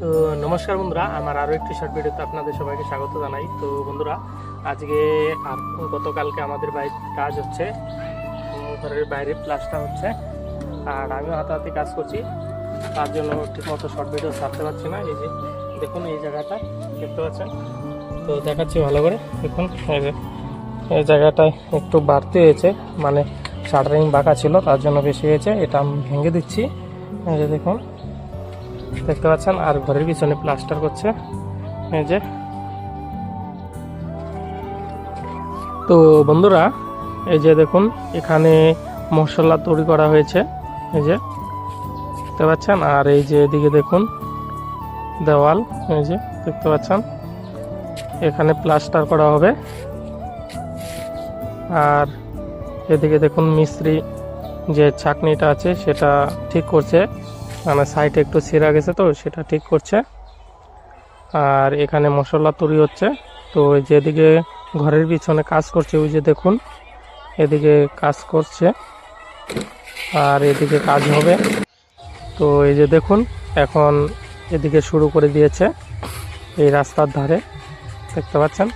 তো নমস্কার বন্ধুরা, আমার আরও একটি শর্ট ভিডিওতে আপনাদের সবাইকে স্বাগত জানাই। তো বন্ধুরা, আজকে আর গতকালকে আমাদের বাড়ির কাজ হচ্ছে, ঘরের বাইরে প্লাস্টার হচ্ছে, আর আমিও হাতাহাতি কাজ করছি। তার জন্য ঠিকমতো শর্ট ভিডিও ছাড়তে পারছি না। এই যে দেখুন, এই জায়গাটা দেখতে পাচ্ছেন, তো দেখাচ্ছি ভালো করে। দেখুন এই জায়গাটায় একটু বাড়তি হয়েছে, মানে শাটারিং বাঁকা ছিল, তার জন্য বেশি হয়েছে। এটা আমি ভেঙে দিচ্ছি, এই যে দেখুন, দেখতে পাচ্ছেন। আর ঘরের পিছনে প্লাস্টার করছে, এই যে। তো বন্ধুরা, এই যে দেখুন, এখানে মশলা তৈরি করা হয়েছে, এই যে দেখতে পাচ্ছেন। আর এই যে এদিকে দেখুন দেওয়াল, এই যে দেখতে পাচ্ছেন, এখানে প্লাস্টার করা হবে। আর এদিকে দেখুন মিস্ত্রি যে ছাকনিটা আছে সেটা ঠিক করছে, মানে সাইডে একটু ছিঁড়া গেছে, তো সেটা ঠিক করছে। আর এখানে মশলা তৈরি হচ্ছে। তো যেদিকে ঘরের পিছনে কাজ করছে, ওই যে দেখুন এদিকে কাজ করছে, আর এদিকে কাজ হবে। তো এই যে দেখুন, এখন এদিকে শুরু করে দিয়েছে, এই রাস্তার ধারে দেখতে পাচ্ছেন।